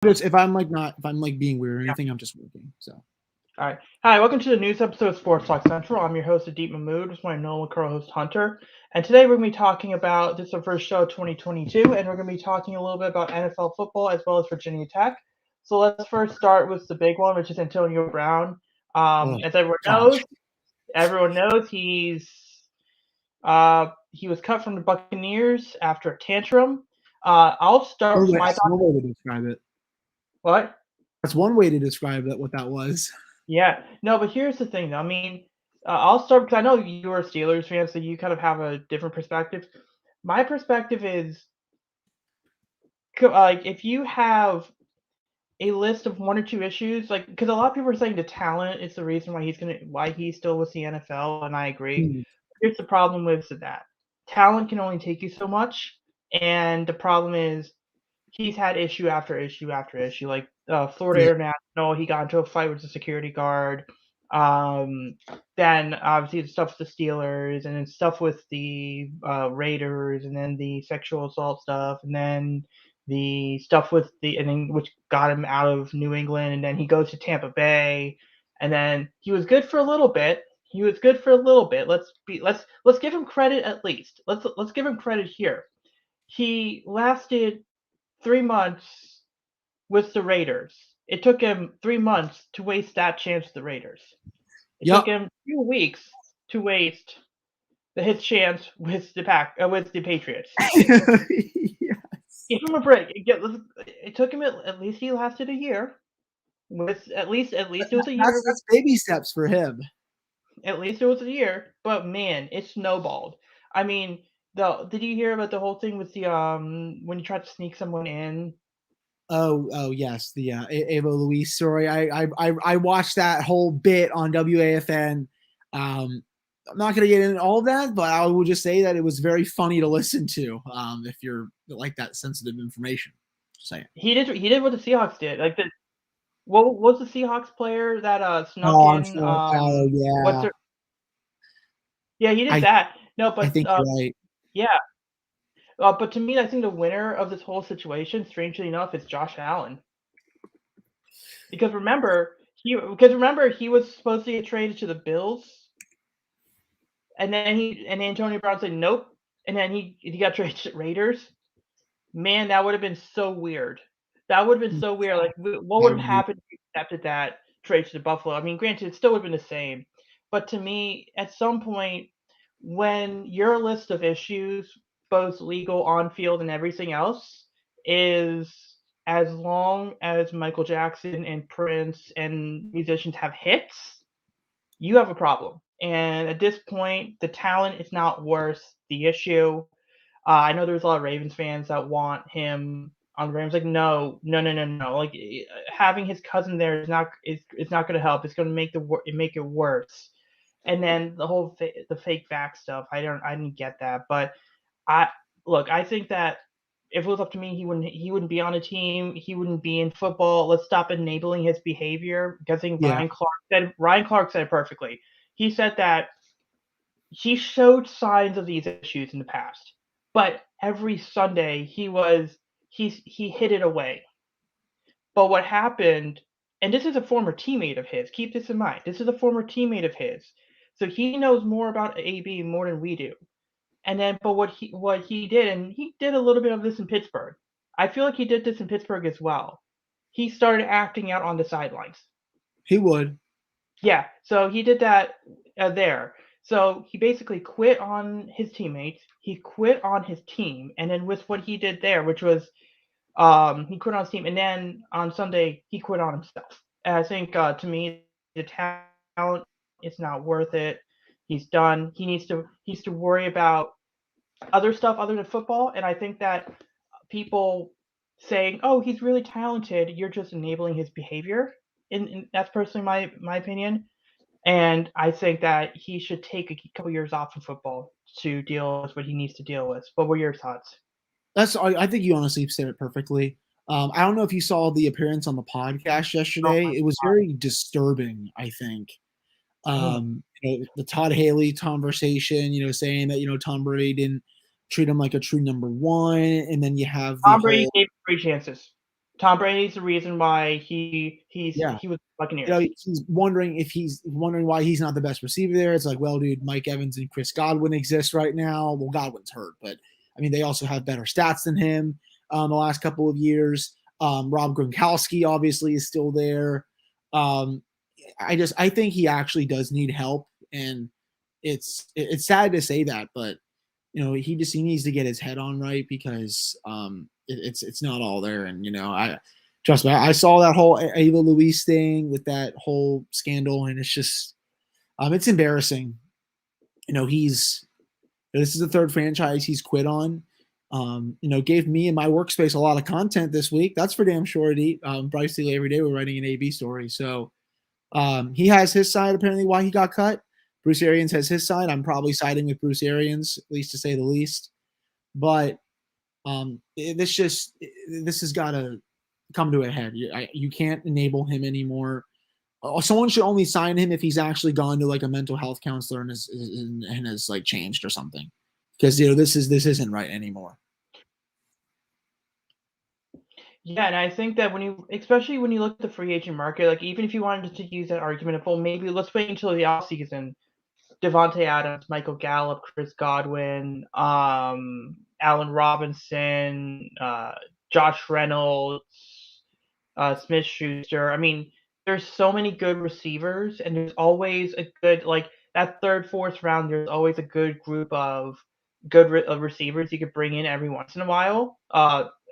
if I'm being weird or anything, I'm just working. So. All right. Hi, welcome to the news episode of Sports Talk Central. I'm your host, Deep Mahmood, with my normal co-host Hunter. And today we're going to be talking about, this is our first show of 2022, and we're going to be talking a little bit about NFL football as well as Virginia Tech. So let's first start with the big one, which is Antonio Brown. Oh As everyone gosh. knows, he was cut from the Buccaneers after a tantrum. I'll start with my That's thoughts. one way to describe it. What? That's one way to describe it. What that was. Yeah, no, but here's the thing, though. I mean, I'll start because I know you're a Steelers fan, so you kind of have a different perspective. My perspective is like if you have a list of one or two issues, like because a lot of people are saying the talent is the reason why he's still with the NFL, and I agree. Hmm. Here's the problem with that: talent can only take you so much, and the problem is he's had issue after issue after issue. Like Florida Yeah. International, he got into a fight with the security guard. Um, then obviously the stuff with the Steelers, and then stuff with the Raiders, and then the sexual assault stuff, and then the stuff with and then which got him out of New England, and then he goes to Tampa Bay, and then he was good for a little bit. He was good for a little bit. Let's give him credit at least. Let's give him credit here. He lasted 3 months with the Raiders. It took him 3 months to waste that chance with the Raiders. It took Yep. him 2 weeks to waste his chance with with the Patriots. Yes. Give him a break. It took him at least he lasted a year. With at least it was a year. That's baby steps for him. At least it was a year. But man, it snowballed. I mean, did you hear about the whole thing with the when you tried to sneak someone in? Oh yes, the Ava Louise story. I watched that whole bit on WAFN. I'm not going to get into all of that, but I will just say that it was very funny to listen to. If you're like that sensitive information, just saying. He did what the Seahawks did. Like what was the Seahawks player that snuck Oh, I'm in? sure. Oh What's yeah. their? Yeah, he did I that. No, I but think you're right. yeah. But to me, I think the winner of this whole situation, strangely enough, is Josh Allen. Because remember he was supposed to get traded to the Bills, and Antonio Brown said nope, and then he got traded to the Raiders. Man, that would have been so weird. That would have been so weird. Like, what I would have agree. happened if you accepted that trade to Buffalo? I mean, granted, it still would have been the same. But to me, at some point, when your list of issues, both legal, on field, and everything else, is as long as Michael Jackson and Prince and musicians have hits, you have a problem. And at this point, the talent is not worth the issue. I know there's a lot of Ravens fans that want him on the Rams. Like, no, no, no, no, no. Like having his cousin there is not going to help. It's going to make it worse. And then the fake back stuff. I didn't get that. But I I think that if it was up to me, he wouldn't be on a team. He wouldn't be in football. Let's stop enabling his behavior. Because I think Yeah. Ryan Clark said it perfectly. He said that he showed signs of these issues in the past, but every Sunday he hid it away. But what happened, and this is a former teammate of his, keep this in mind. This is a former teammate of his. So he knows more about AB more than we do. And then but what he did, and he did a little bit of this in Pittsburgh. I feel like he did this in Pittsburgh as well. He started acting out on the sidelines. He would. Yeah, so he did that there. So he basically quit on his teammates. He quit on his team, and then with what he did there, which was he quit on his team, and then on Sunday he quit on himself. And I think to me the talent is not worth it. He's done. He needs to worry about other stuff other than football. And I think that people saying, "Oh, he's really talented," you're just enabling his behavior. And that's personally my opinion. And I think that he should take a couple years off of football to deal with what he needs to deal with. What were your thoughts? I think you honestly said it perfectly. I don't know if you saw the appearance on the podcast Oh yesterday. It was very disturbing, I think. my. The Todd Haley conversation, saying that, Tom Brady didn't treat him like a true number one. And then you have the Tom Brady whole, gave him 3 chances. Tom Brady's the reason why he Yeah. was You know, Buccaneers. he's wondering why he's not the best receiver there. It's like, well, dude, Mike Evans and Chris Godwin exist right now. Well, Godwin's hurt, but I mean, they also have better stats than him the last couple of years. Rob Gronkowski obviously is still there. Um, I think he actually does need help, and it's sad to say that, but you know, he needs to get his head on right because it's not all there. And you know, I trust me, I saw that whole Ava Louise thing with that whole scandal, and it's just it's embarrassing. You know, this is the third franchise he's quit on. You know, gave me and my workspace a lot of content this week. That's for damn sure. Bryce Lee every day we're writing an AB story. So he has his side apparently why he got cut. Bruce Arians has his side. I'm probably siding with Bruce Arians, at least to say the least. But this has got to come to a head. You can't enable him anymore. Someone should only sign him if he's actually gone to like a mental health counselor and has like changed or something. Because you know this isn't right anymore. Yeah, and I think that especially when you look at the free agent market, like even if you wanted to use that argument of, well, maybe let's wait until the offseason, Devontae Adams, Michael Gallup, Chris Godwin, Allen Robinson, Josh Reynolds, Smith Schuster. I mean, there's so many good receivers, and there's always a good like that third, fourth round. There's always a good group of receivers you could bring in every once in a while.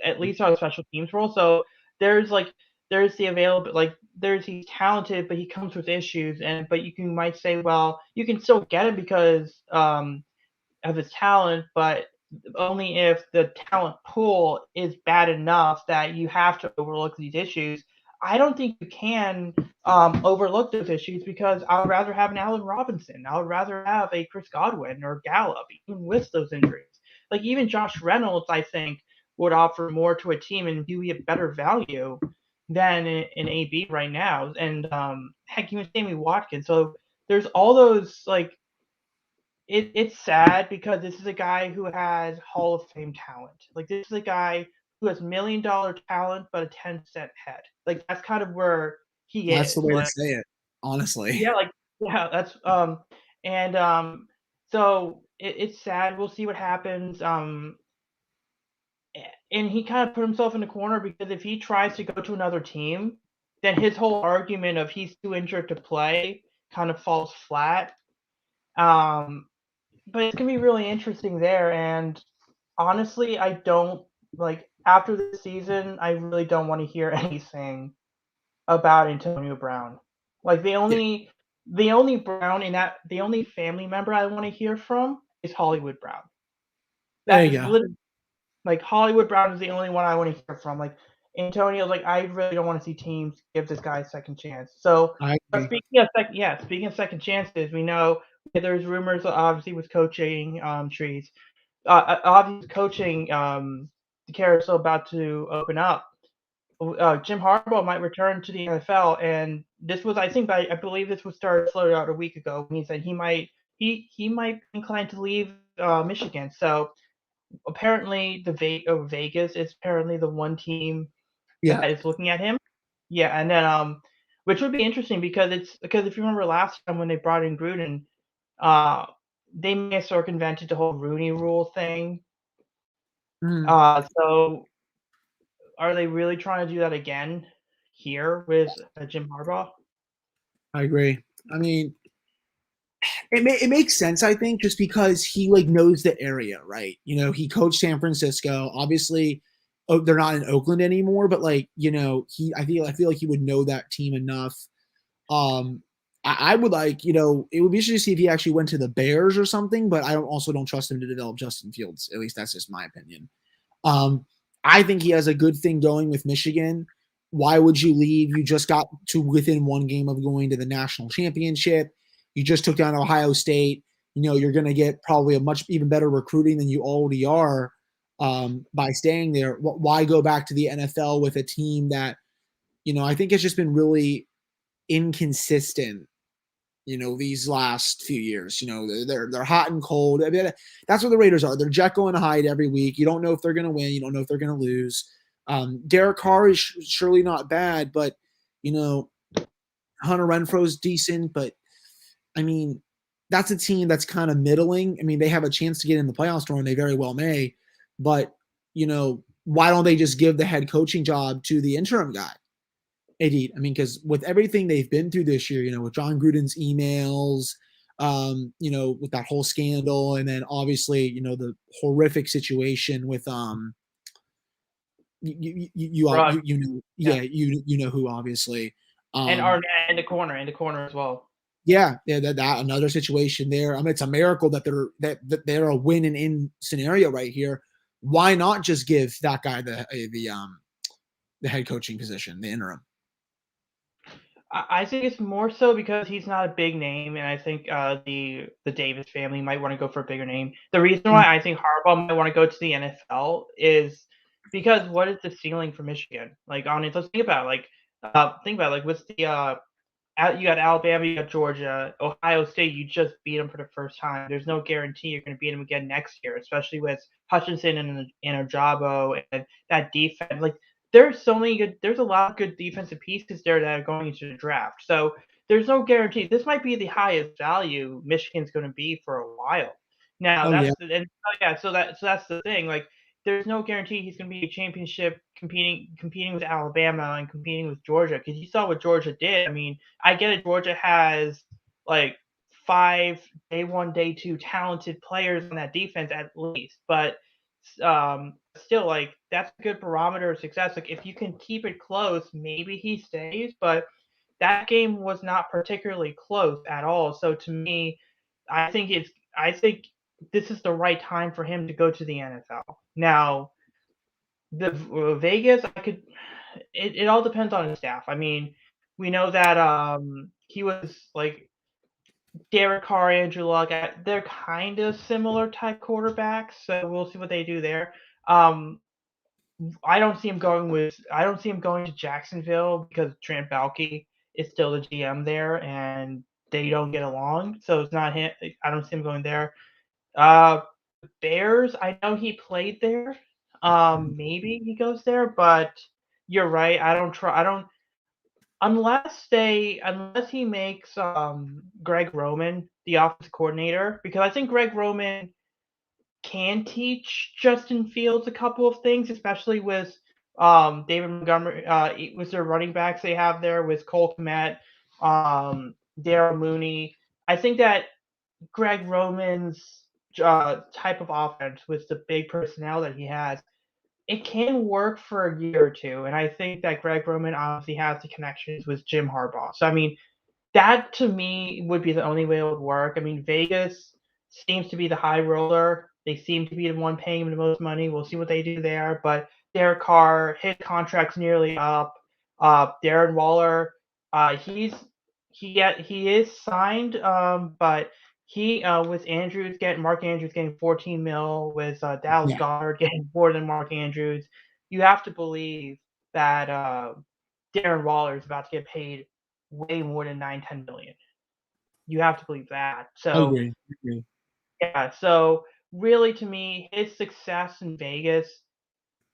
At least on a special teams role. So there's like there's the available like there's he's talented, but he comes with issues, but you might say, well, you can still get him because of his talent, but only if the talent pool is bad enough that you have to overlook these issues. I don't think you can overlook those issues because I would rather have an Allen Robinson. I would rather have a Chris Godwin or Gallup, even with those injuries. Like even Josh Reynolds, I think, would offer more to a team and be a better value than in AB right now. And heck, even Sammy Watkins. So there's all those like it's sad because this is a guy who has Hall of Fame talent. Like this is a guy who has $1 million talent but a 10-cent head. Like that's kind of where he That's the is. way to Like say it, honestly. yeah, like yeah, that's and so it's sad. We'll see what happens. And he kind of put himself in the corner because if he tries to go to another team, then his whole argument of he's too injured to play kind of falls flat. Um, but it's gonna be really interesting there. And honestly, I don't like after this season. I really don't want to hear anything about Antonio Brown. Like Yeah, the only Brown in that the only family member I want to hear from is Hollywood Brown. there That you is go. literally like Hollywood Brown is the only one I want to hear from. Like Antonio's like I really don't want to see teams give this guy a second chance. So, I but agree. speaking of second chances, we know there's rumors obviously with coaching trees. Obviously, coaching the carousel about to open up. Jim Harbaugh might return to the NFL, and this was I think I believe this was started floated out a week ago. When he said he might be inclined to leave Michigan. So apparently Vegas is apparently the one team Yeah. that is looking at him. Yeah, and then which would be interesting because if you remember last time when they brought in Gruden, uh, they may have circumvented the whole Rooney Rule thing. Mhm. So are they really trying to do that again here with Jim Harbaugh? I agree. I mean, it makes sense, I think, just because he like knows the area, right? You know, he coached San Francisco. Obviously, they're not in Oakland anymore, but like, you know, I feel like he would know that team enough. Um, I would like, you know, it would be interesting to see if he actually went to the Bears or something, but I also don't trust him to develop Justin Fields. At least that's just my opinion. Um, I think he has a good thing going with Michigan. Why would you leave? You just got to within one game of going to the national championship. You just took down Ohio State. You know, you're going to get probably a much even better recruiting than you already are by staying there. Why go back to the NFL with a team that, you know, I think it's just been really inconsistent, you know, these last few years. You know, they're hot and cold. I mean, that's what the Raiders are. They're Jekyll and Hyde every week. You don't know if they're going to win. You don't know if they're going to lose. Derek Carr is surely not bad, but you know, Hunter Renfro's decent, but I mean, that's a team that's kind of middling. I mean, they have a chance to get in the playoffs tomorrow, and they very well may. But why don't they just give the head coaching job to the interim guy? Indeed, I mean, because with everything they've been through this year, with John Gruden's emails, with that whole scandal, and then obviously, the horrific situation with Ruggs, yeah, yeah, you know who obviously. and um Arnett in the corner as well. Yeah, that another situation there. I mean, it's a miracle that they're a win and in scenario right here. Why not just give that guy the head coaching position, the interim? I think it's more so because he's not a big name, and I think the Davis family might want to go for a bigger name. The reason Mm. why I think Harbaugh might want to go to the NFL is because what is the ceiling for Michigan? Like, honestly, let's think about it, like what's the you got Alabama, you got Georgia, Ohio State. You just beat them for the first time. There's no guarantee you're going to beat them again next year, especially with Hutchinson and Ojabo and that defense. Like there's so many good. There's a lot of good defensive pieces there that are going into the draft. So there's no guarantee. This might be the highest value Michigan's going to be for a while. Now Oh yeah, so that's the thing. Like there's no guarantee he's going to be a championship competing with Alabama and competing with Georgia because you saw what Georgia did. I mean, I get it. Georgia has like 5 day 1, day 2 talented players on that defense at least, but still, like that's a good barometer of success. Like if you can keep it close, maybe he stays. But that game was not particularly close at all. So to me, I think this is the right time for him to go to the NFL. Now, the Vegas, it all depends on his staff. I mean, we know that he was like Derek Carr, Andrew Luck. They're kind of similar type quarterbacks, so we'll see what they do there. Um, I don't see him going to Jacksonville because Trent Baalke is still the GM there, and they don't get along. So it's not him. I don't see him going there. Uh, Bears, I know he played there. Maybe he goes there, but you're right. I don't unless he makes Greg Roman the offensive coordinator, because I think Greg Roman can teach Justin Fields a couple of things, especially with David Montgomery, with their running backs they have there with Cole Kmet, Darryl Mooney. I think that Greg Roman's type of offense with the big personnel that he has, it can work for a year or two. And I think that Greg Roman obviously has the connections with Jim Harbaugh. So I mean, that to me would be the only way it would work. I mean, Vegas seems to be the high roller. They seem to be the one paying him the most money. We'll see what they do there. But Derek Carr, his contract's nearly up. Darren Waller, he is signed, but he with Mark Andrews getting 14 mil, with Dallas yeah, Goddard getting more than Mark Andrews. You have to believe that Darren Waller is about to get paid way more than 9-10 million. You have to believe that. I So agree. I agree. yeah, so really to me, his success in Vegas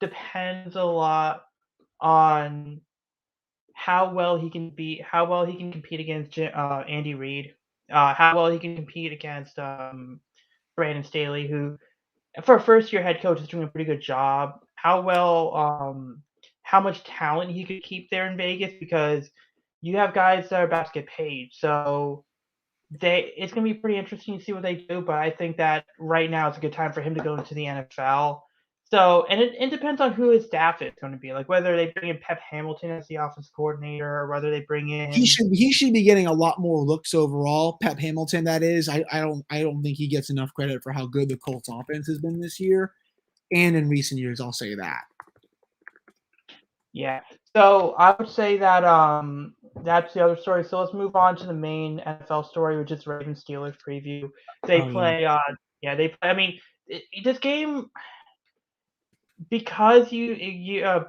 depends a lot on how well he can compete against Andy Reid, how well he can compete against Brandon Staley, who for a first year head coach is doing a pretty good job. How much talent he could keep there in Vegas, because you have guys that are about to get paid. So it's going to be pretty interesting to see what they do, but I think that right now it's a good time for him to go into the NFL. So, and it depends on who his staff is going to be, like whether they bring in Pep Hamilton as the offense coordinator or whether they bring He in. should he should be getting a lot more looks overall. Pep Hamilton, that is. I don't think he gets enough credit for how good the Colts offense has been this year and in recent years. I'll say that. Yeah. So I would say that that's the other story. So let's move on to the main NFL story, which is Ravens Steelers preview. They Oh yeah. play. They play. I mean, this game, because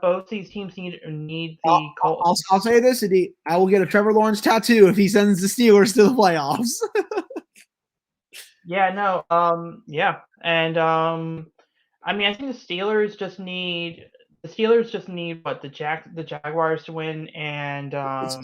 both these teams need I'll, the Colts. I'll say this, Adi, I will get a Trevor Lawrence tattoo if he sends the Steelers to the playoffs. Yeah, no, yeah, and I mean, I think the Steelers just need the Steelers just need what the Jaguars to win, and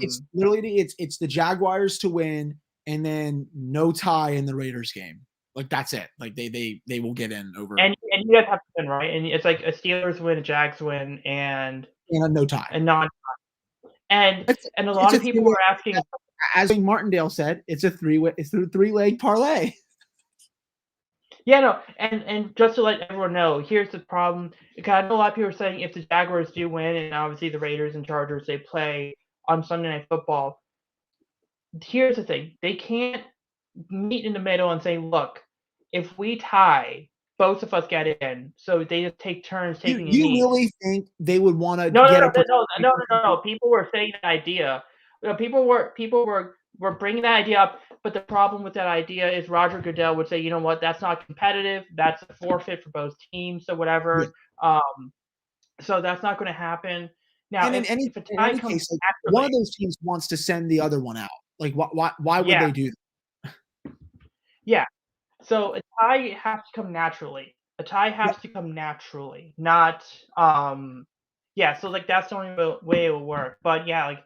It's literally it's the Jaguars to win, and then no tie in the Raiders game. Like that's it. Like they will get in over and you guys have to win, right? And it's like a Steelers win, a Jags win, and and a no tie. a non. And a It's lot a of people were asking, as Martindale said, it's a three-leg parlay. yeah, no, and just to let everyone know, here's the problem. Because I know a lot of people are saying if the Jaguars do win, and obviously the Raiders and Chargers they play on Sunday Night Football. Here's the thing: they can't meet in the middle and say, "Look, if we tie, both of us get in." So they just take turns taking a You knee. really think they would want to No, no, get no, a no, no, no, no, no. People were saying the idea. People were bringing that idea up, but the problem with that idea is Roger Goodell would say, you know what, that's not competitive. That's a forfeit for both teams, or Yeah. whatever. So that's not going to happen. Now, And if a in tie any comes case, like one naturally, of those teams wants to send the other one out. Like why would yeah, they do that? yeah. So a tie has to come naturally. A tie Yeah. has to come naturally, not yeah. So like that's the only way it will work. But yeah, like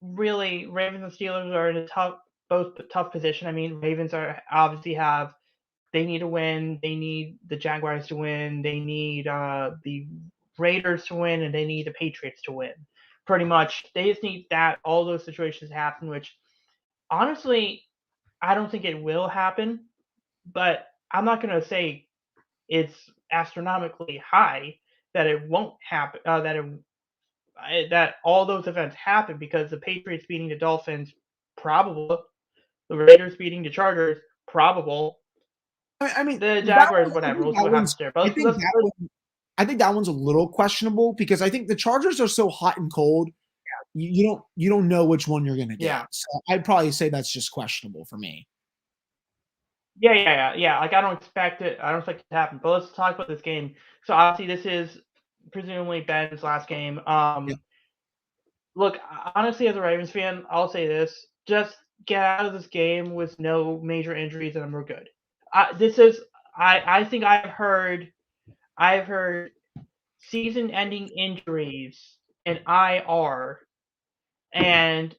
really, Ravens and Steelers are in a tough position. I mean, Ravens are obviously they need to win. They need the Jaguars to win. They need the Raiders to win, and they need the Patriots to win. Pretty much, they just need that all those situations to happen. Which honestly, I don't think it will happen. But I'm not gonna say it's astronomically high that it won't happen. That all those events happen because the Patriots beating the Dolphins, probable. The Raiders beating the Chargers, probable. I mean The that Jaguars, one, I whatever. think We'll see that what happens one's there. But I think that one I think that one's a little questionable because I think the Chargers are so hot and cold. You don't know which one you're gonna get. yeah, So I'd probably say that's just questionable for me. yeah. Like I don't expect it. I don't expect it to happen. But let's talk about this game. So obviously, this is presumably Ben's last game. Yeah. Look, honestly, as a Ravens fan, I'll say this: just get out of this game with no major injuries, and we're good. This is I think I've heard season-ending injuries and IR and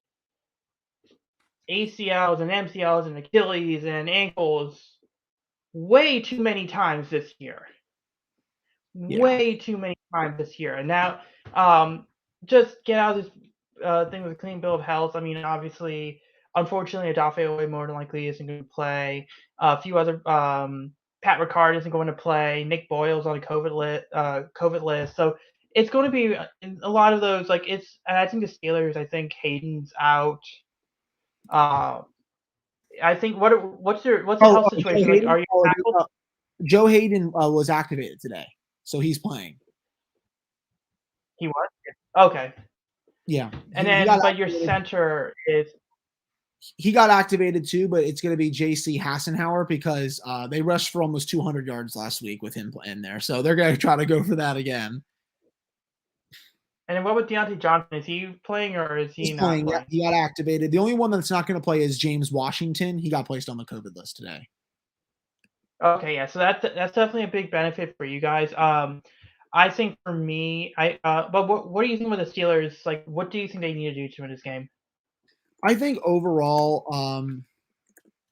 ACLs and MCLs and Achilles and ankles way too many times this year. Yeah. Way too many times this year. And now, just get out of this thing with a clean bill of health. I mean, obviously, unfortunately, Odafe more than likely isn't going to play. A few other, Pat Ricard isn't going to play. Nick Boyle's on a COVID list. So it's going to be a lot of those. Like and I think the Steelers. I think Hayden's out. Uh, I think what's the health Joe situation like? Hayden. Are you tackled? Joe Hayden was activated today, so he's playing. He was okay. Yeah, And he then, got but your activated. center is He got activated too, but it's going to be J.C. Hassenauer because they rushed for almost 200 yards last week with him in there, so they're going to try to go for that again. and then what with Deonte Johnson? Is he playing or is he He's not playing. Yeah, playing? he got activated. The only one that's not going to play is James Washington. He got placed on the COVID list today. Okay, yeah. So that's definitely a big benefit for you guys. I think for me, but what do you think with the Steelers? Like, what do you think they need to do to win this game? I think overall,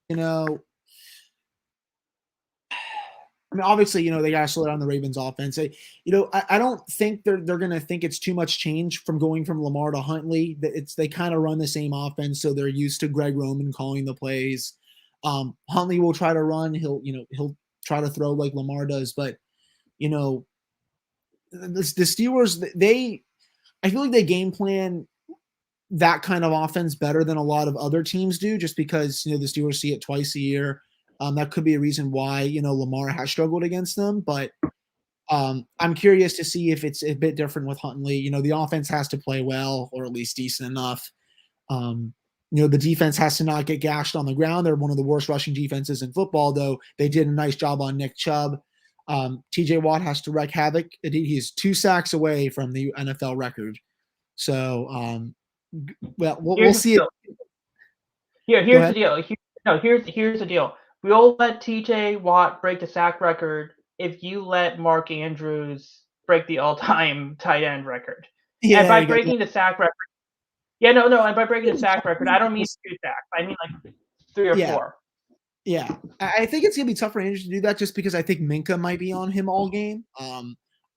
you know, I mean, obviously, they got to slow down the Ravens offense. I don't think they're going to think it's too much change from going from Lamar to Huntley. They kind of run the same offense, so they're used to Greg Roman calling the plays. Huntley will try to run. He'll try to throw like Lamar does, but the Steelers, I feel like they game plan that kind of offense better than a lot of other teams do, just because the Steelers see it twice a year. That could be a reason why Lamar has struggled against them, but I'm curious to see if it's a bit different with Huntley. The offense has to play well, or at least decent enough. The defense has to not get gashed on the ground. They're one of the worst rushing defenses in football, though they did a nice job on Nick Chubb. TJ Watt has to wreak havoc. He's 2 sacks away from the NFL record. So, we'll see it. Here's the deal. Here's the deal. We'll let TJ Watt break the sack record if you let Mark Andrews break the all-time tight end record. And Yeah, by you got breaking the sack record, yeah, no, and by breaking the sack record, I don't mean that. 2 sacks. I mean like 3 or Yeah, 4. yeah. I think it's gonna be tough for Andrews to do that just because I think Minka might be on him all game.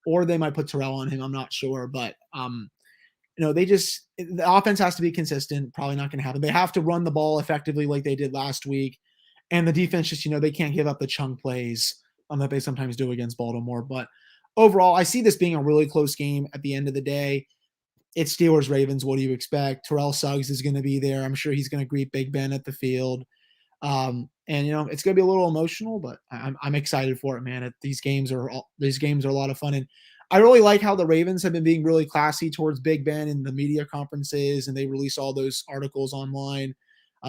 Or they might put Terrell on him. I'm not sure, but they just the offense has to be consistent. Probably not gonna happen. They have to run the ball effectively like they did last week, and the defense just they can't give up the chunk plays that they sometimes do against Baltimore. But overall, I see this being a really close game at the end of the day. It's Steelers Ravens. What do you expect? Terrell Suggs is going to be there. I'm sure he's going to greet Big Ben at the field. And it's going to be a little emotional, but I'm excited for it, man. These games are a lot of fun, and I really like how the Ravens have been being really classy towards Big Ben in the media conferences, and they release all those articles online.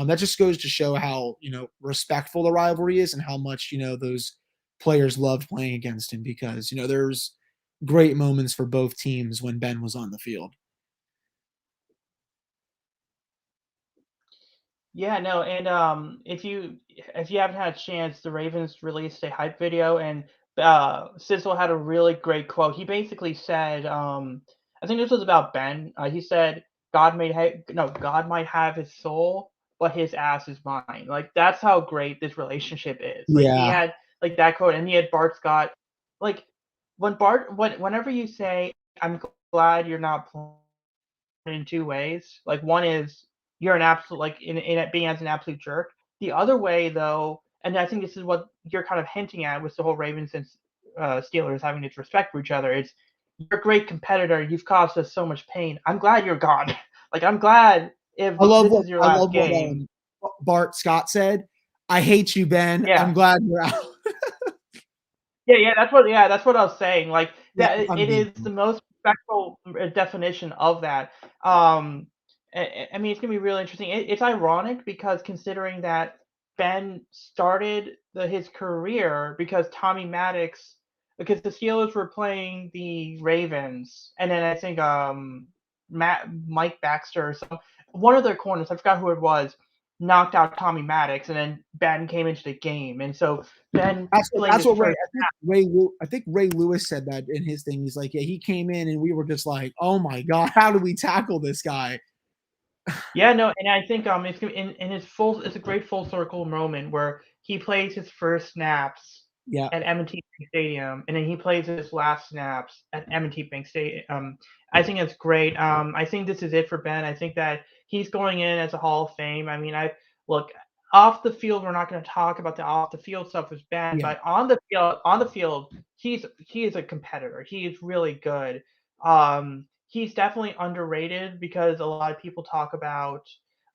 That just goes to show how respectful the rivalry is, and how much those players loved playing against him because there's great moments for both teams when Ben was on the field. Yeah, no, and if you haven't had a chance, the Ravens released a hype video, and Sizzle had a really great quote. He basically said, I think this was about Ben. He said, God might have his soul, but his ass is mine." Like that's how great this relationship is. Like he Yeah, had like that quote, and he had Bart Scott. Like whenever you say, "I'm glad you're not playing," in 2 ways. Like one is you're an absolute like in it being as an absolute jerk. The other way though, and I think this is what you're kind of hinting at with the whole Ravens and Steelers having this respect for each other. It's you're a great competitor. You've caused us so much pain. I'm glad you're gone. Like I'm glad if this is your I last love what game. Bart Scott said. I hate you, Ben. Yeah. I'm glad you're out. Yeah, that's what I was saying. Like Yeah, that, I'm it good. is the most respectful definition of that. Um, I mean, it's gonna be really interesting. It's ironic because considering that Ben started his career because Tommy Maddox, because the Steelers were playing the Ravens, and then I think Mike Baxter or some one of their corners, I forgot who it was, knocked out Tommy Maddox, and then Ben came into the game, and so Ben played That's his what Ray. first. I think Ray Lewis said that in his thing. He's like, yeah, he came in and we were just like, oh my god, how do we tackle this guy? Yeah, no, and I think it's in his full. It's a great full circle moment where he plays his first snaps Yeah, at M&T Bank Stadium, and then he plays his last snaps at M&T Bank Stadium. I think it's great. I think this is it for Ben. I think that he's going in as a Hall of Fame. I mean, I look off the field. We're not going to talk about the off the field stuff with Ben, yeah. but on the field, he is a competitor. He is really good. He's definitely underrated because a lot of people talk about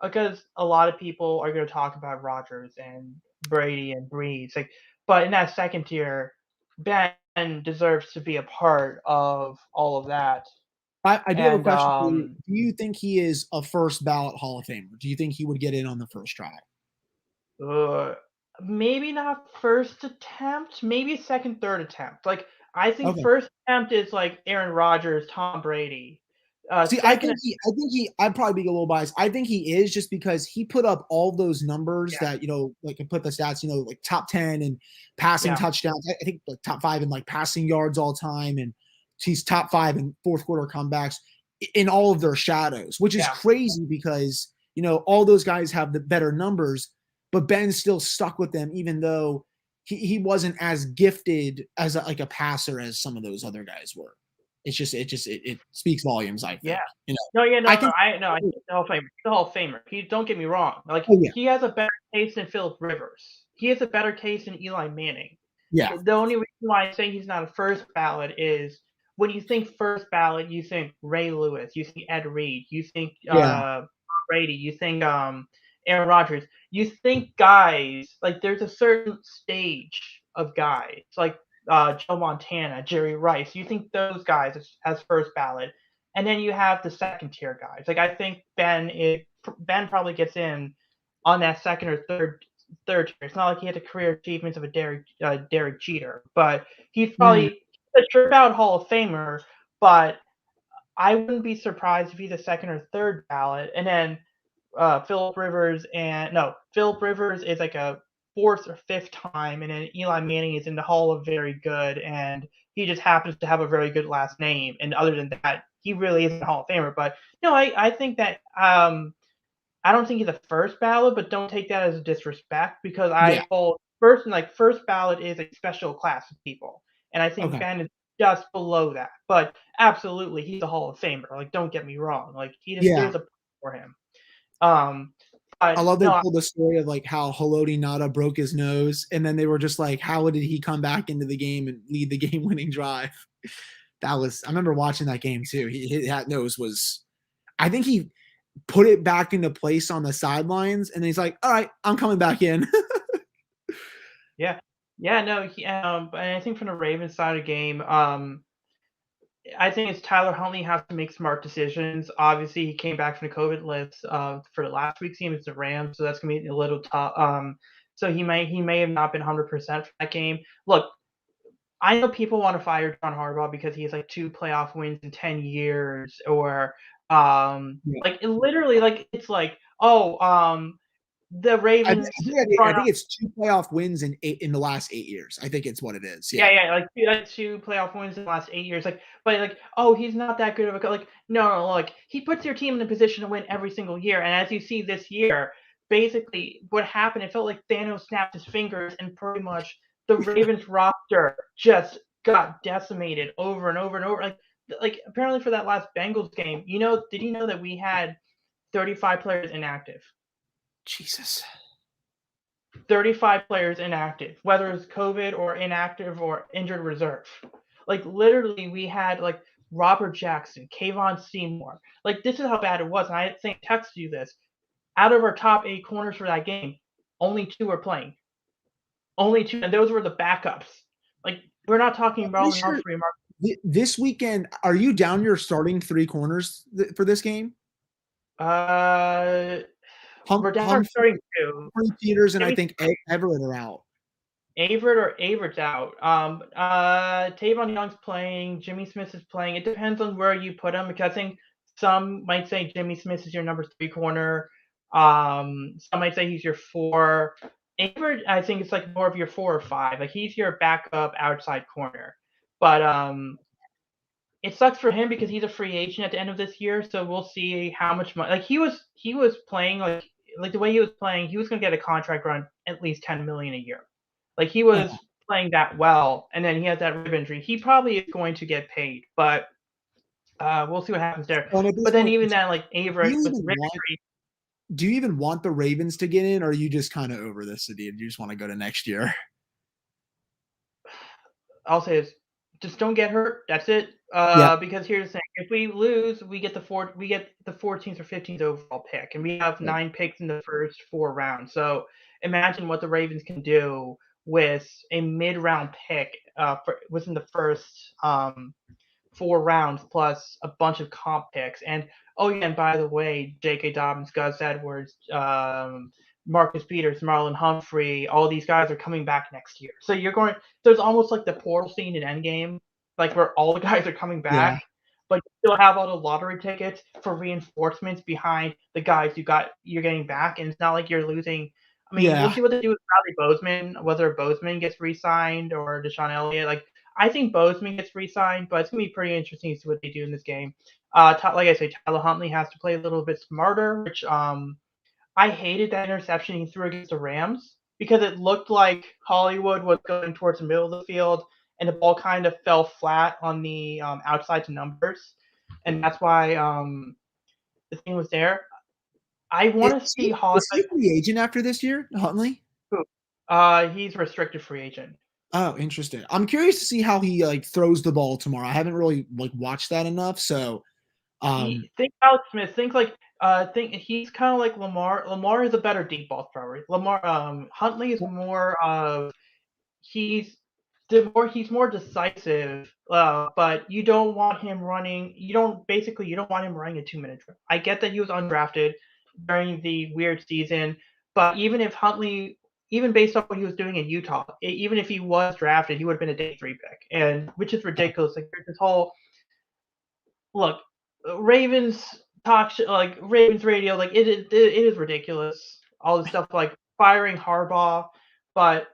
because a lot of people are going to talk about Rodgers and Brady and Breeze. Like, but in that second tier, Ben deserves to be a part of all of that. I do have a And question for you. Do you think he is a first ballot Hall of Famer? Do you think he would get in on the first try? uh, maybe not first attempt, maybe second, third attempt. Like I think Okay. first attempt is like Aaron Rodgers, Tom Brady. See, Second, I'd probably be a little biased. I think he is just because he put up all those numbers yeah, that, like I put the stats, like top 10 and passing yeah, touchdowns. I think like top 5 in like passing yards all time. And he's top 5 in fourth quarter comebacks in all of their shadows, which is yeah, crazy because, all those guys have the better numbers, but Ben still stuck with them, even though he wasn't as gifted as like a passer as some of those other guys were. It speaks volumes, I yeah. think. No, yeah, no, I no, can I no, I think he's a Hall of Famer. He's a Hall of Famer. He don't get me wrong. Like oh yeah. he has a better case than Philip Rivers. He has a better case than Eli Manning. Yeah. The only reason why I say he's not a first ballot is when you think first ballot, you think Ray Lewis, you think Ed Reed, you think Yeah. Brady, you think Aaron Rodgers. You think guys like there's a certain stage of guys like Joe Montana, Jerry Rice. You think those guys as first ballot, and then you have the second tier guys. Like I think Ben probably gets in on that second or third tier. It's not like he had the career achievements of a Derek Jeter, but he's Mm, probably a sure out Hall of Famer. But I wouldn't be surprised if he's a second or third ballot. And then Philip Rivers is like a fourth or fifth time, and then Eli Manning is in the Hall of Very Good, and He just happens to have a very good last name, and other than that, he really isn't a Hall of Famer. But no, I think that I don't think he's a first ballot, but don't take that as a disrespect because Yeah. I hold first ballot is a special class of people, and I think Okay. Ben is just below that. But absolutely, he's a Hall of Famer. Like, don't get me wrong. Like, Yeah. there's a for him. Um, I but love they no, told the story of like how Haloti Nada broke his nose, and then they were just like, how did he come back into the game and lead the game winning drive? That was I remember watching that game too. That nose was I think he put it back into place on the sidelines, and he's like, all right, I'm coming back in. yeah, yeah, no. But I think from the Ravens side of the game, I think it's Tyler Huntley has to make smart decisions. Obviously, he came back from the COVID list for the last week's game. It's the Rams, so that's gonna be a little tough. So he may have not been 100% for that game. Look, I know people want to fire John Harbaugh because he has like 2 playoff wins in 10 years, or Yeah. like literally, like it's like the I, Ravens I front. think it's 2 playoff wins in the last 8 years. I think it's what it is. Yeah, Yeah. yeah, like 2 playoff wins in the last 8 years. Like, but like, oh, he's not that good of a like. No, no, like he puts your team in a position to win every single year. And as you see this year, basically what happened, it felt like Thanos snapped his fingers, and pretty much the Ravens roster just got decimated over and over and over. Like apparently for that last Bengals game, did you know that we had 35 players inactive? Jesus. 35 players inactive, whether it's COVID or inactive or injured reserve. Like literally, we had like Robert Jackson, Kayvon Seymour. Like this is how bad it was. And I think I texted you this. Out of our top 8 corners for that game, only 2 are playing. Only 2, and those were the backups. Like we're not talking Marlon Sure. Humphrey. This weekend, are you down your starting 3 corners for this game? Uh, we're down our Humphrey, starting 2. Peters, and I Jimmy think Everett are out. Averett out. Tavon Young's playing. Jimmy Smith is playing. It depends on where you put him because I think some might say Jimmy Smith is your number 3 corner. Some might say he's your 4. Averett, I think it's like more of your 4 or 5. Like he's your backup outside corner. But it sucks for him because he's a free agent at the end of this year. So we'll see how much money. Like he was playing like the way he was playing, he was going to get a contract run at least 10 million a year. Like he was Oh, playing that well, and then he has that rib injury. He probably is going to get paid, but we'll see what happens there. and at this But then point, even then, like do Averett you with even rib want? injury, Do you even want the Ravens to get in, or are you just kind of over this, Adid? You just want to go to next year? I'll say is just don't get hurt. That's it. Yeah. Because here's the thing: if we lose, we get the 14th or 15th overall pick, and we have 9 picks in the first 4 rounds. So imagine what the Ravens can do with a mid-round pick within the first 4 rounds plus a bunch of comp picks. And oh yeah, and by the way, J.K. Dobbins, Gus Edwards, Marcus Peters, Marlon Humphrey, all these guys are coming back next year. So there's almost like the portal scene in Endgame, like where all the guys are coming Yeah. back, but you still have all the lottery tickets for reinforcements behind the guys you're getting back, and it's not like you're losing. I mean, we'll Yeah. see what they do with Bradley Bozeman, whether Bozeman gets re-signed or Deshaun Elliott. Like I think Bozeman gets re-signed, but it's gonna be pretty interesting to see what they do in this game. Like I say, Tyler Huntley has to play a little bit smarter, which I hated that interception he threw against the Rams because it looked like Hollywood was going towards the middle of the field, and the ball kind of fell flat on the outside to numbers, and that's why the thing was there. I want to see Is he a free agent after this year, Huntley? He's a restricted free agent. Oh, interesting. I'm curious to see how he like throws the ball tomorrow. I haven't really like watched that enough, so Think Alex Smith. Think he's kind of like Lamar. Lamar is a better deep ball thrower. Huntley is more of he's he's more decisive, but you don't want him running. You don't want him running a 2 minute drill. I get that he was undrafted during the weird season, but even based off what he was doing in Utah, even if he was drafted, he would have been a day 3 pick, and which is ridiculous. Like this whole look, Ravens like Ravens radio, like it is ridiculous. All this stuff like firing Harbaugh, but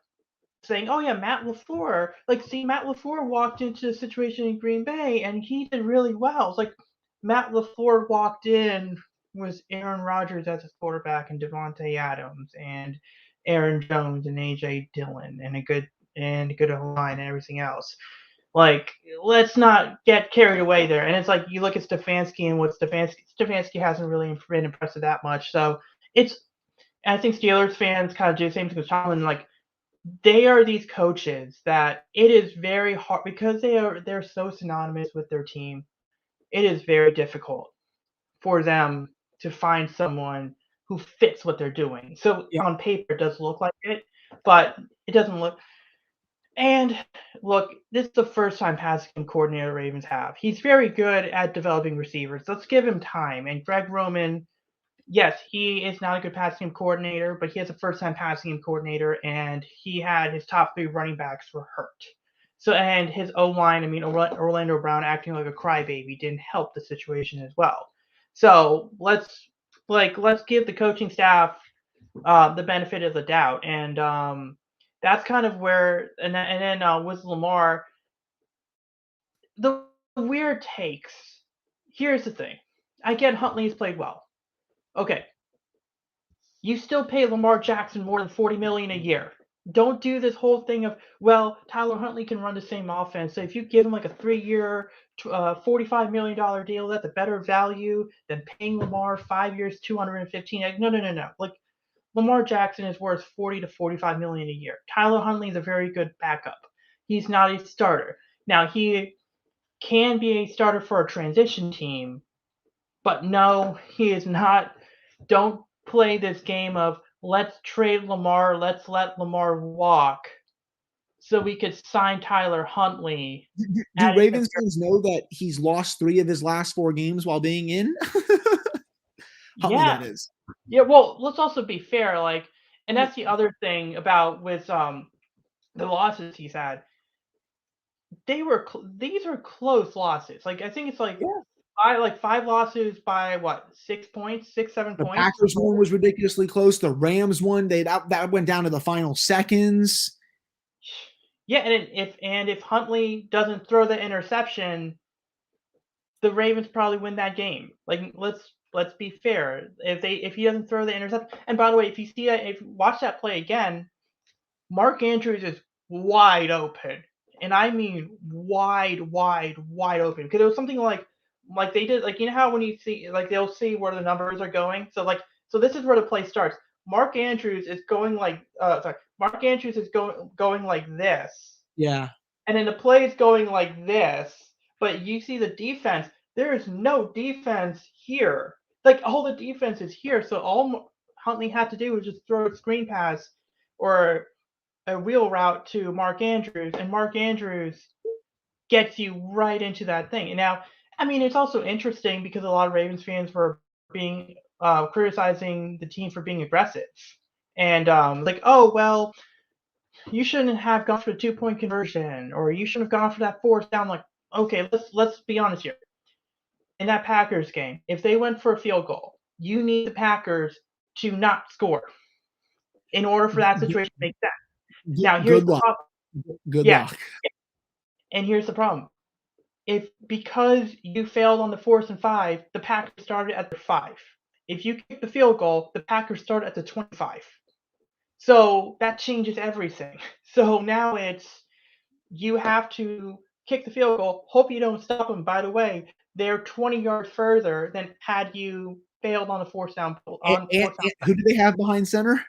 saying, "Oh yeah, Matt LaFleur." Like, see, Matt LaFleur walked into a situation in Green Bay and he did really well. It's like Matt LaFleur walked in with Aaron Rodgers as his quarterback and Devontae Adams and Aaron Jones and AJ Dillon and a good line and everything else. Like, let's not get carried away there. And it's like you look at Stefanski and what Stefanski hasn't really been impressive that much. So it's I think Steelers fans kind of do the same thing with Tomlin. Like, they are these coaches that it is very hard because they're so synonymous with their team. It is very difficult for them to find someone who fits what they're doing. So Yeah. on paper it does look like it, but it doesn't look. And look, this is the first time passing game coordinator Ravens have. He's very good at developing receivers. Let's give him time. And Greg Roman, yes, he is not a good passing game coordinator, but he has a first-time passing game coordinator, and he had his top 3 running backs were hurt. So, and his O line, I mean, Orlando Brown acting like a crybaby didn't help the situation as well. So let's give the coaching staff the benefit of the doubt, and that's kind of where, and then with Lamar, the weird takes. Here's the thing: I get Huntley's played well. Okay, you still pay Lamar Jackson more than $40 million a year. Don't do this whole thing of, well, Tyler Huntley can run the same offense. So if you give him like a 3-year, $45 million deal, that's a better value than paying Lamar 5 years, 215. No, no, no, no. Like, Lamar Jackson is worth 40 to 45 million a year. Tyler Huntley is a very good backup. He's not a starter. Now he can be a starter for a transition team, but no, he is not. Don't play this game of let's trade Lamar, let's let Lamar walk so we could sign Tyler Huntley. Do Ravens fans know that he's lost 3 of his last 4 games while being in? Huntley, Yeah. that is. Yeah, well, let's also be fair, like, and that's the other thing about with the losses he's had. These are close losses. Like, I think it's like Yeah. 5 losses by what, 6 points, 6, 7 The points. Packers one was ridiculously close. The Rams one, that went down to the final seconds. Yeah, and if Huntley doesn't throw the interception, the Ravens probably win that game. Like, let's be fair. If he doesn't throw the interception, and by the way, if you see that, if you watch that play again, Mark Andrews is wide open, and I mean wide, wide, wide open. Because it was something like they did, like, you know how when you see, like, they'll see where the numbers are going. So this is where the play starts. Mark Andrews is going like Mark Andrews is going like this, Yeah. and then the play is going like this, but you see the defense. There is no defense here. Like, all the defense is here, so all Huntley had to do was just throw a screen pass or a wheel route to Mark Andrews, and Mark Andrews gets you right into that thing. And now, I mean, it's also interesting because a lot of Ravens fans were being criticizing the team for being aggressive, and like, oh well, you shouldn't have gone for the 2 point conversion, or you shouldn't have gone for that fourth down. Like, okay, let's be honest here. In that Packers game, if they went for a field goal, you need the Packers to not score in order for that situation to make sense. Now, here's Good the luck. problem. Good Yeah, luck. and here's the problem. If because you failed on the 4th and 5, the Packers started at the 5. If you kick the field goal, the Packers start at the 25. So that changes everything. So now it's you have to kick the field goal, hope you don't stop them. By the way, they're 20 yards further than had you failed on the fourth down on fourth down. Who do they have behind center?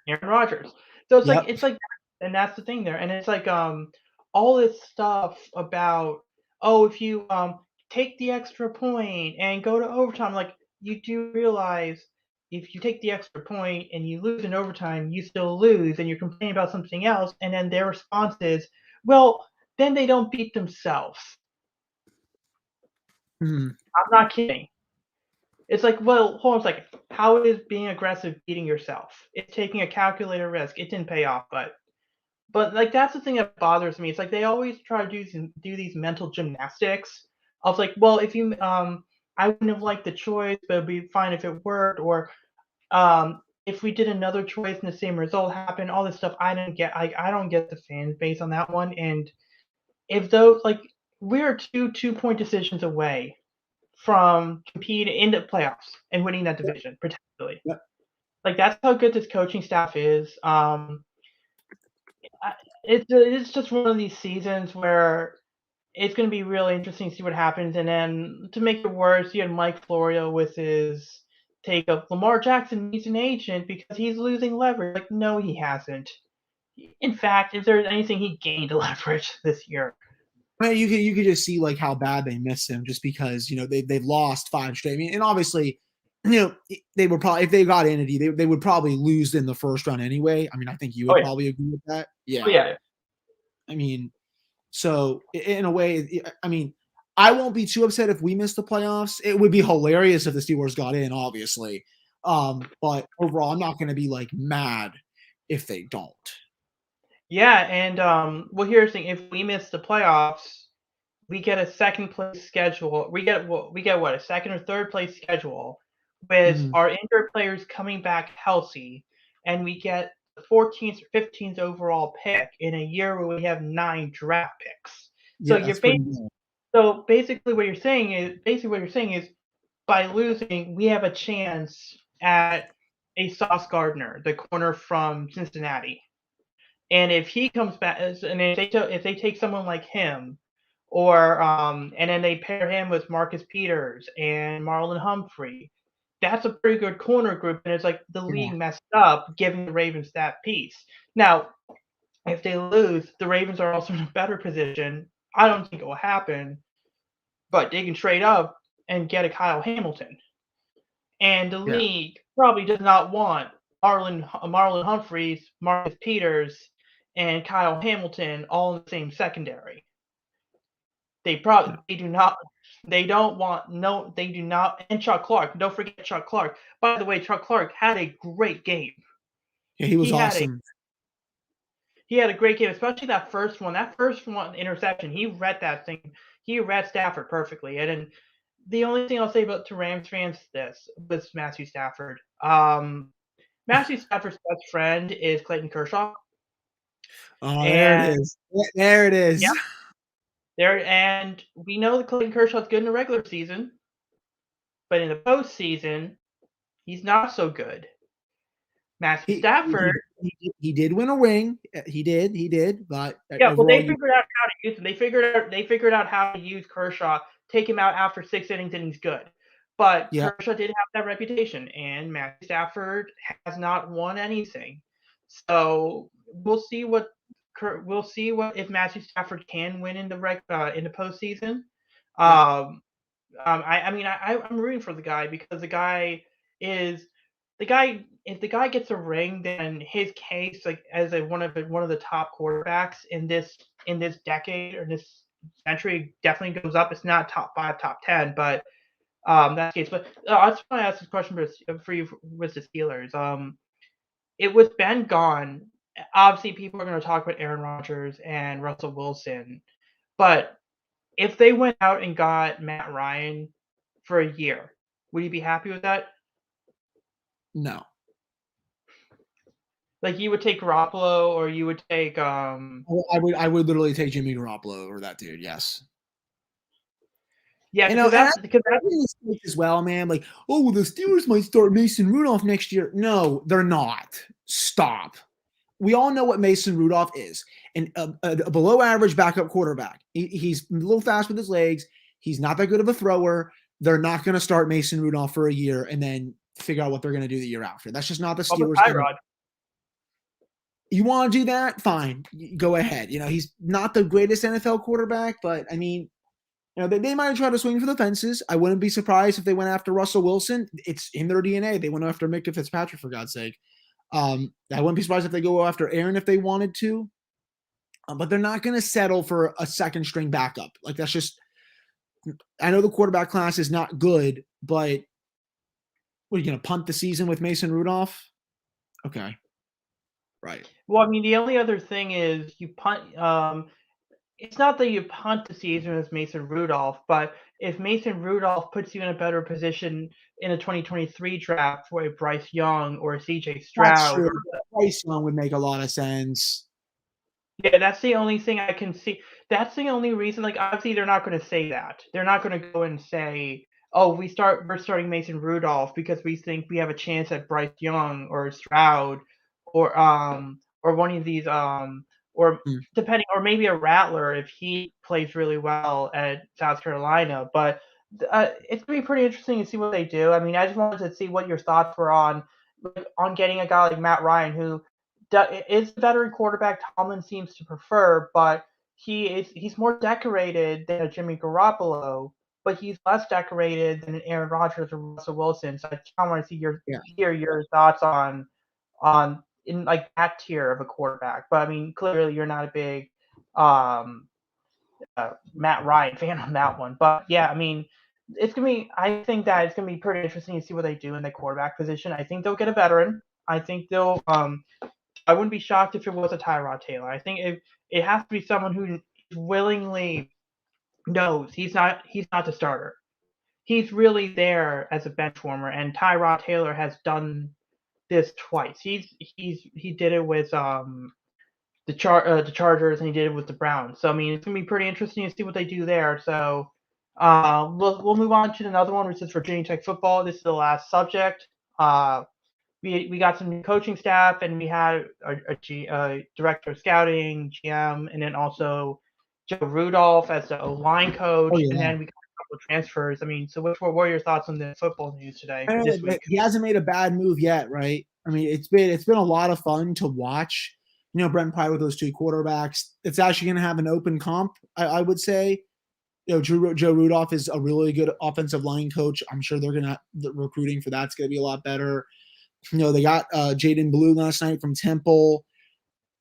Aaron Rodgers. So Yep. it's like and that's the thing there. And it's like all this stuff about, oh, if you take the extra point and go to overtime, like, you do realize if you take the extra point and you lose in overtime, you still lose, and you're complaining about something else, and then their response is, well, then they don't beat themselves. Hmm. I'm not kidding. It's like, well, hold on a second. How is being aggressive beating yourself? It's taking a calculated risk. It didn't pay off, but like, that's the thing that bothers me. It's like they always try to do these mental gymnastics of like, well, if you I wouldn't have liked the choice, but it'd be fine if it worked, or if we did another choice and the same result happened, all this stuff, I don't get the fan base on that one. And if those like we're 2 2 point decisions away from competing in the playoffs and winning that division potentially. Yeah. Like that's how good this coaching staff is. It's just one of these seasons where it's going to be really interesting to see what happens. And then to make it worse, you had Mike Florio with his take of Lamar Jackson needs an agent because he's losing leverage. Like, no, he hasn't. In fact, if there's anything, he gained leverage this year. I mean, you could just see like how bad they miss him just because they've lost 5 straight. I mean, and obviously, they were probably if they got Entity, they would probably lose in the first round anyway. I mean, I think you Oh would yeah, probably agree with that. oh Yeah. yeah, I mean, so in a way, I mean, I won't be too upset if we miss the playoffs. It would be hilarious if the Steelers got in, obviously. But overall, I'm not going to be like mad if they don't. yeah. And well, here's the thing: if we miss the playoffs, we get a second place schedule. We get what, a second or third place schedule with Mhm. our injured players coming back healthy, and we get the 14th or 15th overall pick in a year where we have 9 draft picks. So Yeah, that's pretty good. basically what you're saying is by losing, we have a chance at a Sauce Gardner, the corner from Cincinnati. And if he comes back, and if they take someone like him, or and then they pair him with Marcus Peters and Marlon Humphrey, that's a pretty good corner group. And it's like the Yeah, league messed up giving the Ravens that piece. Now, if they lose, the Ravens are also in a better position. I don't think it will happen, but they can trade up and get a Kyle Hamilton. And the yeah. league probably does not want Marlon Humphreys, Marcus Peters, and Kyle Hamilton all in the same secondary. They do not they don't want no they do not, and Chuck Clark. Don't forget Chuck Clark. By the way, Chuck Clark had a great game. Yeah, he was He had a awesome. he had a great game, especially that first one. That first one interception, he read that thing. He read Stafford perfectly. And then the only thing I'll say about to Rams fans this with Matthew Stafford. Matthew Stafford's best friend is Clayton Kershaw. Oh, there it And is. There it yeah, is. and we know that Clayton Kershaw's good in the regular season, but in the postseason, he's not so good. Matthew He Stafford, he did win a ring. He did. But yeah, well, overall, they figured out how to use him. They figured out how to use Kershaw, take him out after 6 innings, and he's good. But yeah, Kershaw did have that reputation, and Matthew Stafford has not won anything. So we'll see what if Matthew Stafford can win in the postseason. yeah, Um, I mean, I'm rooting for the guy because is the guy. If the guy gets a ring, then his case, like as one of the top quarterbacks in this decade or this century, definitely goes up. It's not top 5, top 10, but that's the case. But I just want to ask this question for you with the Steelers. It with Ben gone, obviously people are going to talk about Aaron Rodgers and Russell Wilson, but if they went out and got Matt Ryan for a year, would you be happy with that? no. Like you would take Garoppolo, or you would take I would literally take Jimmy Garoppolo over that dude. Yes. yeah, And because I that's made this mistake as well, man. Like, oh, well, the Steelers might start Mason Rudolph next year. No, they're not. Stop. We all know what Mason Rudolph is, and a below average backup quarterback. He's a little fast with his legs. He's not that good of a thrower. They're not going to start Mason Rudolph for a year and then figure out what they're going to do the year after. That's just not the Bubba Steelers. And Tyrod. you want to do that? Fine, go ahead. He's not the greatest NFL quarterback, but I mean, they might try to swing for the fences. I wouldn't be surprised if they went after Russell Wilson. It's in their DNA. They went after Micah Fitzpatrick, for God's sake. I wouldn't be surprised if they go after Aaron if they wanted to. But they're not going to settle for a second string backup. Like, that's just, I know the quarterback class is not good, but what are you going to punt the season with Mason Rudolph? Okay. Right. Well, I mean, the only other thing is you punt. it's not that you punt the season as Mason Rudolph, but if Mason Rudolph puts you in a better position in a 2023 draft for a Bryce Young or a CJ That's Stroud, true. or Bryce Young would make a lot of sense. yeah, that's the only thing I can see. That's the only reason. Like, obviously, they're not going to say that. They're not going to go and say, "Oh, we're starting Mason Rudolph because we think we have a chance at Bryce Young or Stroud, or one of these or Hmm. depending, or maybe a Rattler if he plays really well at South Carolina." But it's gonna be pretty interesting to see what they do. I mean, I just wanted to see what your thoughts were on getting a guy like Matt Ryan, who is the veteran quarterback Tomlin seems to prefer, but he's more decorated than a Jimmy Garoppolo, but he's less decorated than an Aaron Rodgers or Russell Wilson. So I just kind of want to Yeah. hear your thoughts on in like that tier of a quarterback. But I mean, clearly you're not a big um, Matt Ryan fan on that one. But yeah, I mean, it's gonna be. I think that it's gonna be pretty interesting to see what they do in the quarterback position. I think they'll get a veteran. I think they'll I wouldn't be shocked if it was a Tyrod Taylor. I think it has to be someone who willingly knows he's not the starter. He's really there as a bench warmer, and Tyrod Taylor has done this twice. He did it with the Chargers and he did it with the Browns. So I mean, it's gonna be pretty interesting to see what they do there. So we'll move on to another one, which is Virginia Tech football. This is the last subject. Uh, we got some new coaching staff, and we had a director of scouting, GM, and then also Joe Rudolph as the line Oh coach, and yeah. then we got a couple of transfers. I mean, so what were your thoughts on the football news today, I don't this know, week? he hasn't made a bad move yet, right? I mean, it's been a lot of fun to watch. Brent Pry with those two quarterbacks. It's actually going to have an open comp, I would say. Joe Rudolph is a really good offensive line coach. I'm sure they're gonna the recruiting for that's gonna be a lot better. They got Jaden Blue last night from Temple.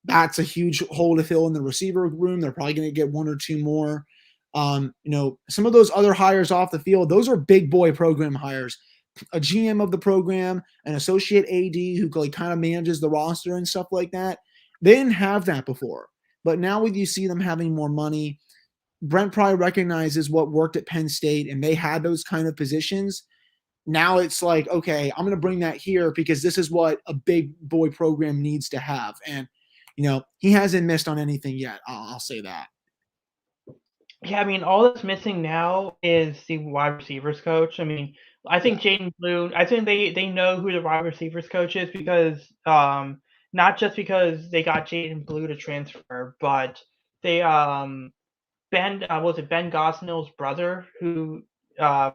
That's a huge hole to fill in the receiver room. They're probably gonna get one or two more. Some of those other hires off the field, those are big boy program hires. A GM of the program, an associate AD who like kind of manages the roster and stuff like that. They didn't have that before, but now with you see them having more money, Brent Pry recognizes what worked at Penn State, and they had those kind of positions. Now it's like, okay, I'm going to bring that here because this is what a big boy program needs to have. And, he hasn't missed on anything yet. I'll say that. Yeah, I mean, all that's missing now is the wide receivers coach. I mean, I Yeah. think Jaden Blue. I think they know who the wide receivers coach is because not just because they got Jaden Blue to transfer, but they Ben was it Ben Gosnell's brother who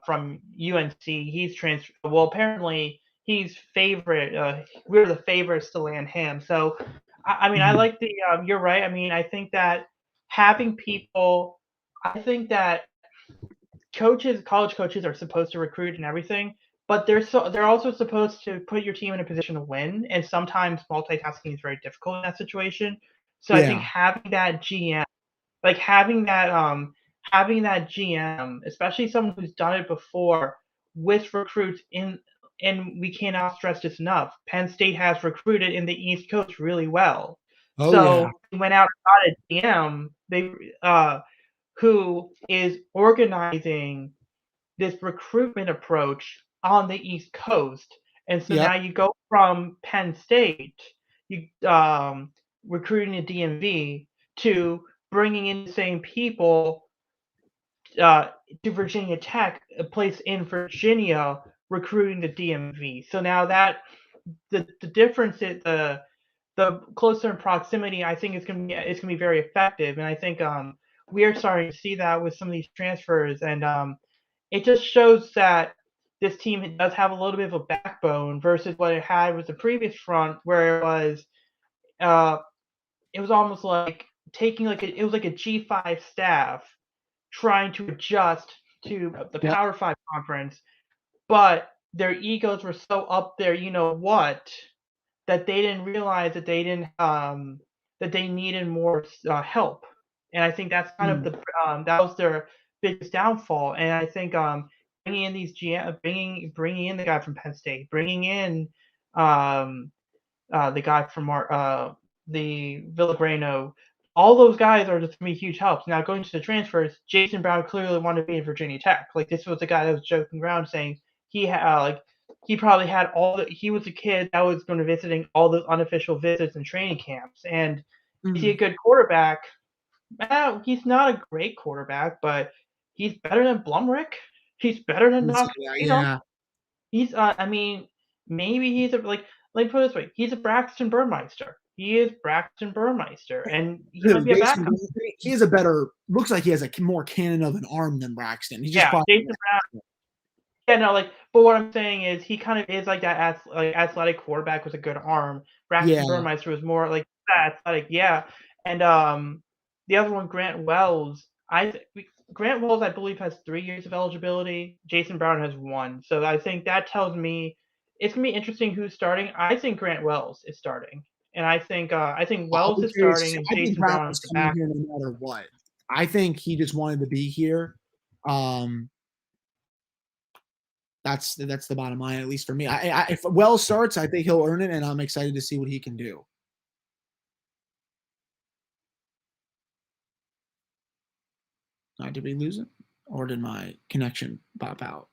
from UNC. He's transferred. Well, apparently he's favorite. We're the favorites to land him. So I mean, I Mhm. like the. You're right. I mean, I think that having people. I think that college coaches are supposed to recruit and everything, but they're also supposed to put your team in a position to win. And sometimes multitasking is very difficult in that situation. So I think Yeah. having that GM, like having that GM, especially someone who's done it before with recruits in, and we cannot stress this enough. Penn State has recruited in the East Coast really well. Oh, yeah. So they went out and got a GM. Who is organizing this recruitment approach on the East Coast. And so Yep. now you go from Penn State, you recruiting a DMV, to bringing in the same people to Virginia Tech, a place in Virginia, recruiting the DMV. So now that the difference is the closer in proximity, I think it's gonna be very effective, and I think we are starting to see that with some of these transfers, and it just shows that this team does have a little bit of a backbone versus what it had with the previous front, where uh, it was almost like taking it was like a G5 staff trying to adjust to the Yep. Power Five conference, but their egos were so up there, you know what, that they didn't realize that they needed more help, and I think that's kind of Mm. that was their biggest downfall. And I think bringing in these GM, bringing in the guy from Penn State, bringing in um, the guy from the Villagrano, all those guys are just going to be huge helps. Now, going to the transfers, Jason Brown clearly wanted to be in Virginia Tech. Like, this was the guy that was joking around saying he probably had he was a kid that was going to visiting all those unofficial visits and training camps. And is he a good quarterback? He's not a great quarterback, but he's better than Blumrick. He's better than Knox Tatum. Yeah. He's, I mean, maybe he's let me put it this way: he's a Braxton Burmeister. He is Braxton Burmeister, and he might be a backup. He has a better. Looks like he has a more cannon of an arm than Braxton. He's just Jason Brown. Yeah, no, but what I'm saying is he kind of is like that athletic quarterback with a good arm. Braxton Burmeister was more like that athletic, yeah. And the other one, Grant Wells, I believe has 3 years of eligibility. Jason Brown has 1, so I think that tells me it's gonna be interesting who's starting. I think Grant Wells is starting, and I think Wells is starting, and Jason Brown is the back. Here no matter what. I think he just wanted to be here. That's the bottom line, at least for me. If Wells starts, I think he'll earn it, and I'm excited to see what he can do. Did we lose it, or did my connection pop out?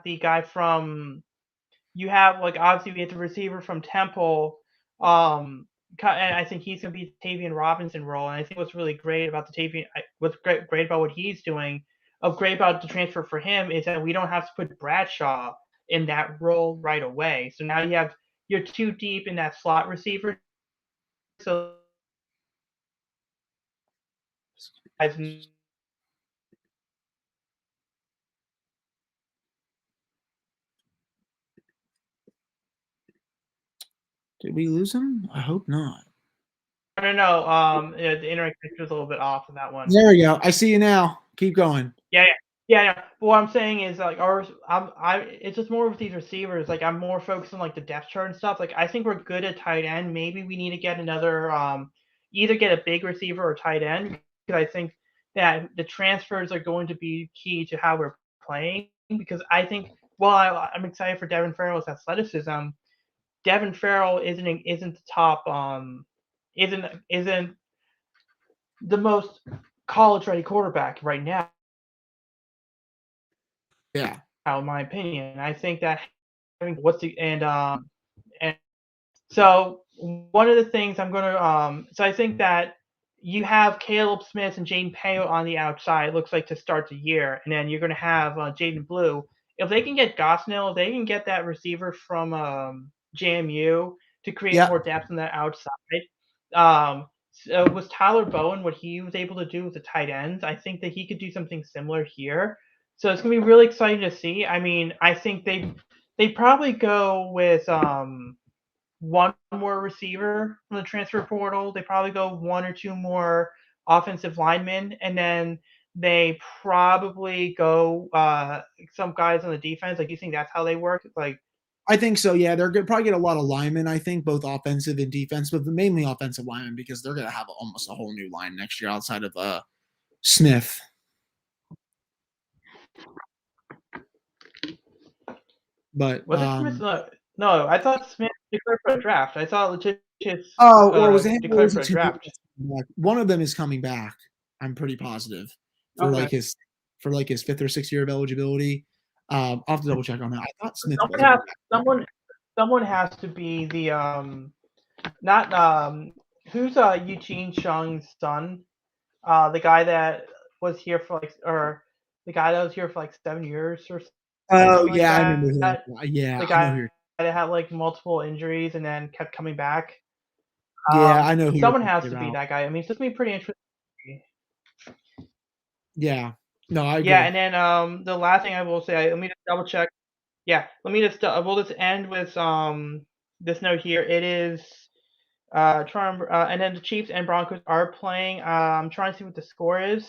The guy from obviously we have the receiver from Temple. And I think he's going to be the Tavian Robinson role. And I think what's really great about what's great about what he's doing, great about the transfer for him, is that we don't have to put Bradshaw in that role right away. So now you're too deep in that slot receiver. So did we lose him? I hope not. No. The internet connection was a little bit off on that one. There we go. I see you now. Keep going. Yeah. But what I'm saying is it's just more with these receivers. Like, I'm more focused on like the depth chart and stuff. Like, I think we're good at tight end. Maybe we need to get another either get a big receiver or tight end, because I think that the transfers are going to be key to how we're playing. Because I think I'm excited for Devin Farrell's athleticism. Devin Farrell isn't the top isn't the most college ready quarterback right now. Yeah. In my opinion, I think that so one of the things I'm gonna so I think that you have Caleb Smith and Jaden Payo on the outside. It looks like to start the year, and then you're gonna have Jaden Blue. If they can get Gosnell, they can get that receiver from JMU to create more depth on the outside. So was Tyler Bowen what he was able to do with the tight ends? I think that he could do something similar here. So it's gonna be really exciting to see. I mean, I think they probably go with one more receiver from the transfer portal. They probably go 1 or 2 more offensive linemen, and then they probably go some guys on the defense. Like, you think that's how they work? Like, I think so. Yeah, they're going to probably get a lot of linemen. I think both offensive and defense, but mainly offensive linemen, because they're going to have almost a whole new line next year outside of Smith. But was it Smith? No, I thought Smith declared for a draft. I thought Letitia. Or was it declared for a draft? One of them is coming back. I'm pretty positive for like his 5th or 6th year of eligibility. I'll have to double check on that. I thought Smith. Someone has to be the who's Eugene Chung's son, the guy that was here for the guy that was here for 7 years or something. Oh yeah, I remember that. Yeah, the guy that had multiple injuries and then kept coming back. Yeah, I know who someone has to be that guy. I mean, it's just gonna be pretty interesting. Yeah. No, I agree. Yeah, and then the last thing I will say, let me just double check. Yeah, we'll just end with this note here. It is and then the Chiefs and Broncos are playing. I'm trying to see what the score is,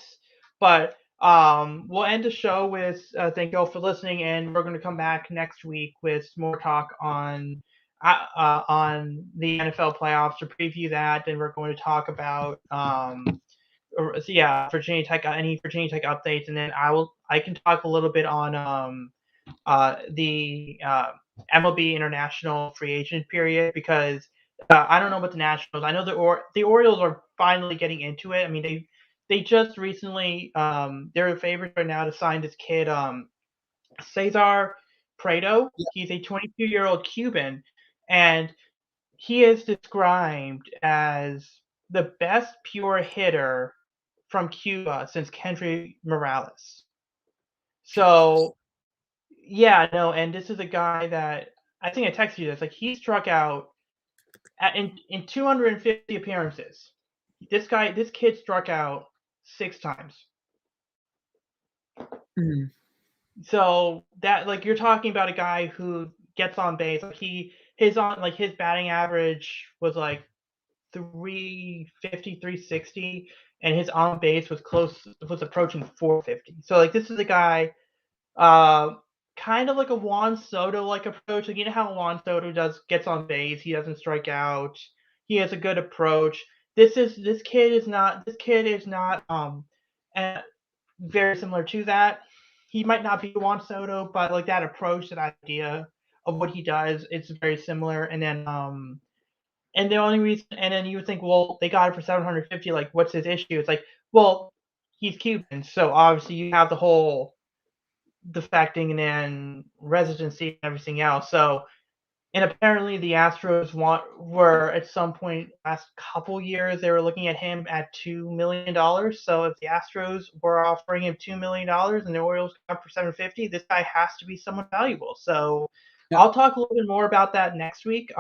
but we'll end the show with thank you all for listening, and we're going to come back next week with more talk on the NFL playoffs to preview that. Then we're going to talk about Virginia Tech, any Virginia Tech updates, and then I can talk a little bit on the MLB international free agent period, because I don't know about the Nationals. I know the Orioles are finally getting into it. I mean, they just recently they're the favorites right now to sign this kid Cesar Prado. Yeah. He's a 22-year-old Cuban, and he is described as the best pure hitter from Cuba since Kendry Morales. So yeah, no, and this is a guy that I think I texted you this. Like he struck out in 250 appearances. This kid struck out 6 times. Mm. So that like you're talking about a guy who gets on base. Like his batting average was like 350, 360, and his on base was approaching 450. So like this is a guy uh kind of like a Juan Soto like approach. Like you know how Juan Soto gets on base, he doesn't strike out. He has a good approach. This kid is not uh, very similar to that. He might not be Juan Soto, but like that approach, that idea of what he does, it's very similar. And the only reason, and then you would think, well, they got it for 750. Like, what's his issue? It's like, well, he's Cuban, so obviously you have the whole defecting and then residency and everything else. So, and apparently the Astros were at some point last couple years they were looking at him at $2 million. So if the Astros were offering him $2 million and the Orioles got for 750, this guy has to be someone valuable. So Yeah. I'll talk a little bit more about that next week.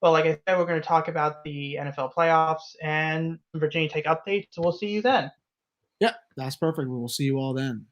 But like I said, we're going to talk about the NFL playoffs and Virginia Tech updates. So we'll see you then. Yeah. That's perfect. We'll see you all then.